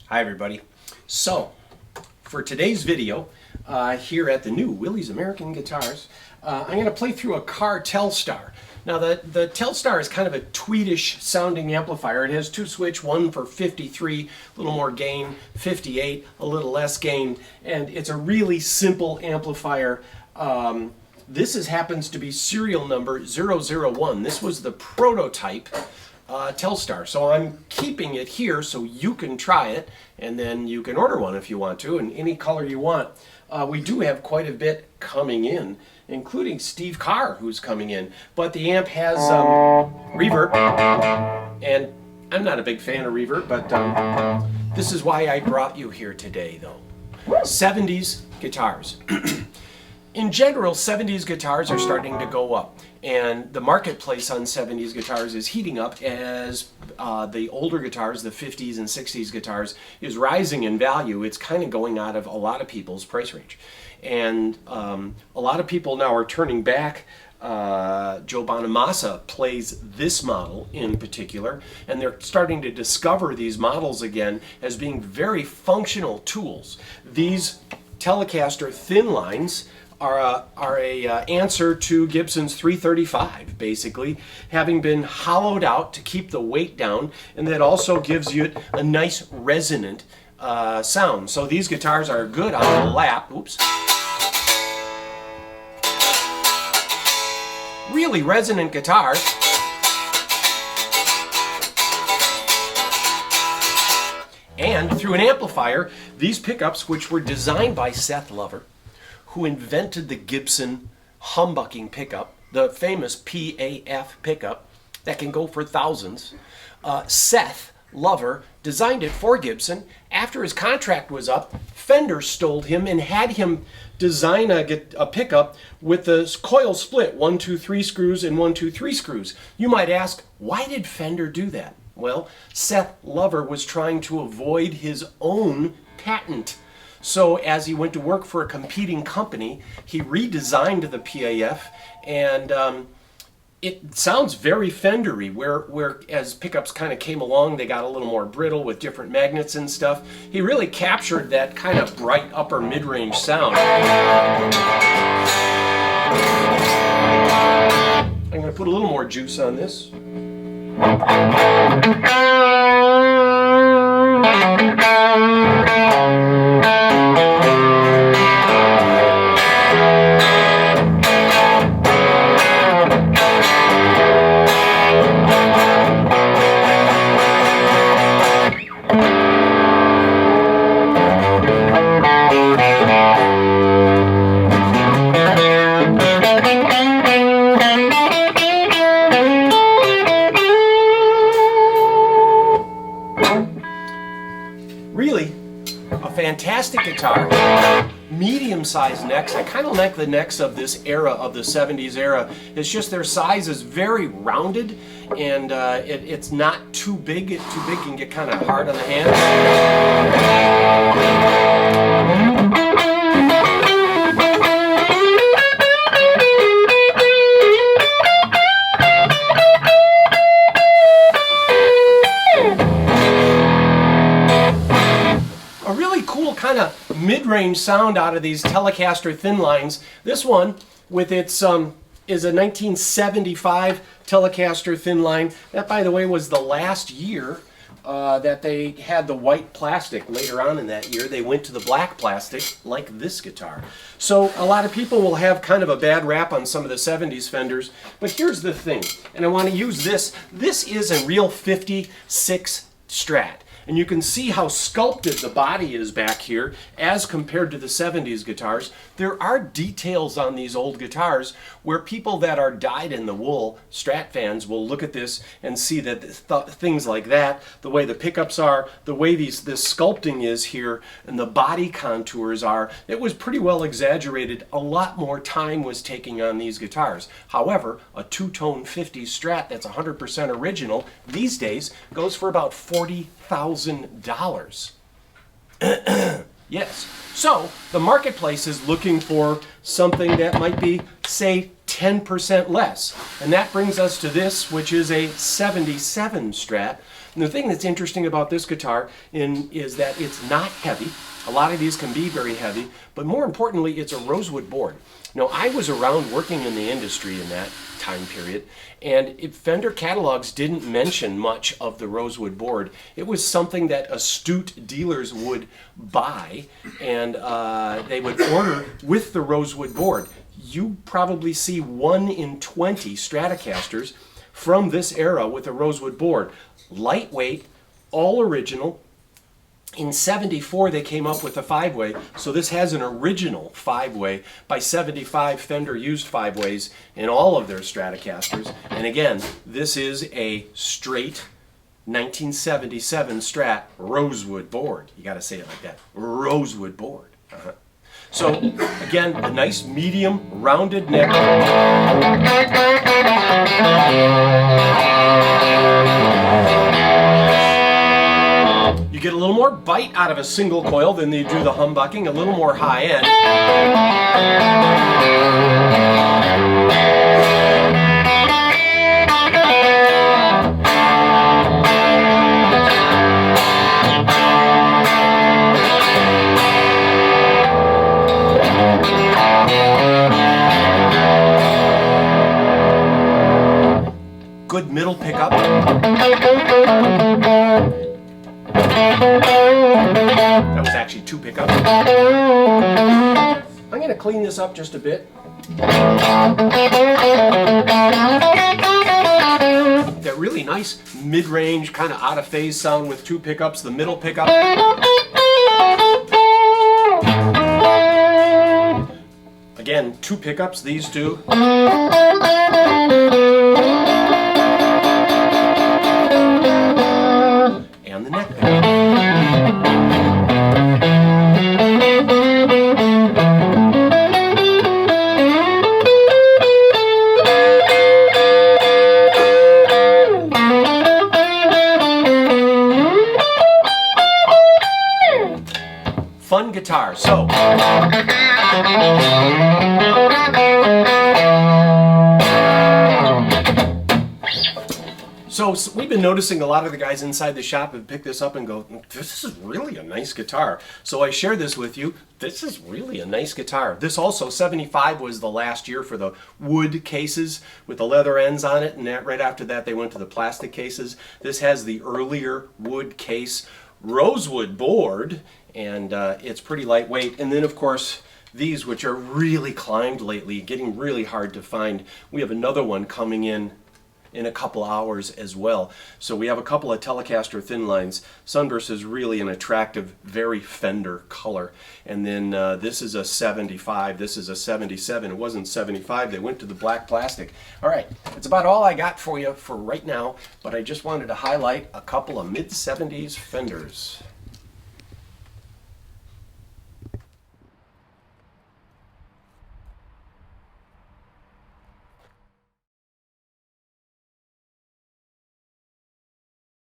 Hi everybody. So, for today's video, here at the new Willie's American Guitars, I'm going to play through a Car Telstar. Now the Telstar is kind of a tweetish sounding amplifier. It has two switch, one for 53, a little more gain, 58, a little less gain, and it's a really simple amplifier. This happens to be serial number 001. This was the prototype Telstar. So I'm keeping it here so you can try it, and then you can order one if you want to, in any color you want. We do have quite a bit coming in, including Steve Carr, who's coming in. But the amp has reverb, and I'm not a big fan of reverb, but this is why I brought you here today, though. 70s guitars. In general, 70s guitars are starting to go up, and the marketplace on 70s guitars is heating up as the older guitars, the 50s and 60s guitars, is rising in value. It's kind of going out of a lot of people's price range. And a lot of people now are turning back. Joe Bonamassa plays this model in particular, and they're starting to discover these models again as being very functional tools. These Telecaster Thinlines are a answer to Gibson's 335, basically, having been hollowed out to keep the weight down, and that also gives you a nice resonant sound. So these guitars are good on the lap. Oops. Really resonant guitars. And through an amplifier, these pickups, which were designed by Seth Lover, who invented the Gibson humbucking pickup, the famous PAF pickup that can go for thousands. Seth Lover designed it for Gibson. After his contract was up, Fender stole him and had him design a pickup with the coil split, 1, 2, 3 screws and 1, 2, 3 screws. You might ask, why did Fender do that? Well, Seth Lover was trying to avoid his own patent. So as he went to work for a competing company, he redesigned the PAF, and it sounds very Fendery, where as pickups kind of came along, they got a little more brittle with different magnets and stuff. He really captured that kind of bright upper mid-range sound. I'm going to put a little more juice on this. Really, a fantastic guitar, medium-sized necks. I kind of like the necks of this era, of the 70s era. It's just their size is very rounded, and it's not too big. Too big can get kind of hard on the hand. Kind of mid-range sound out of these Telecaster Thinlines. This one, with its is a 1975 Telecaster Thinline. That, by the way, was the last year that they had the white plastic. Later on in that year, they went to the black plastic, like this guitar. So a lot of people will have kind of a bad rap on some of the 70s Fenders. But here's the thing, and I want to use this. This is a real 56 Strat. And you can see how sculpted the body is back here as compared to the 70s guitars. There are details on these old guitars where people that are dyed-in-the-wool Strat fans will look at this and see that things like that, the way the pickups are, the way this sculpting is here, and the body contours are, it was pretty well exaggerated. A lot more time was taken on these guitars. However, a two-tone 50s Strat that's 100% original these days goes for about $40,000. Yes. So the marketplace is looking for something that might be, say, 10% less. And that brings us to this, which is a 77 Strat. And the thing that's interesting about this guitar is that it's not heavy. A lot of these can be very heavy, but more importantly, it's a rosewood board. Now, I was around working in the industry in that time period, and Fender catalogs didn't mention much of the rosewood board. It was something that astute dealers would buy, and they would order with the rosewood board. You probably see 1 in 20 Stratocasters from this era with a rosewood board. Lightweight, all original. In '74, they came up with a 5-way, so this has an original 5-way. By '75, Fender used 5-ways in all of their Stratocasters. And again, this is a straight 1977 Strat rosewood board. You got to say it like that, rosewood board. So again, a nice medium rounded neck. You get a little more bite out of a single coil than you do the humbucking, a little more high end. Good middle pickup. That was actually 2 pickups. I'm going to clean this up just a bit. That really nice mid-range, kind of out-of-phase sound with 2 pickups. The middle pickup. Again, 2 pickups, these 2. And the neck pickup. Fun guitar. So we've been noticing a lot of the guys inside the shop have picked this up and go, this is really a nice guitar. So I share this with you. This is really a nice guitar. This also, '75 was the last year for the wood cases with the leather ends on it, and right after that they went to the plastic cases. This has the earlier wood case, rosewood board, and it's pretty lightweight. And then of course these, which are really climbed lately, getting really hard to find. We have another one coming in a couple hours as well. So we have a couple of Telecaster Thinlines. Sunburst is really an attractive, very Fender color. And then this is a '75, this is a '77. It wasn't '75, they went to the black plastic. All right, that's about all I got for you for right now, but I just wanted to highlight a couple of mid-'70s Fenders.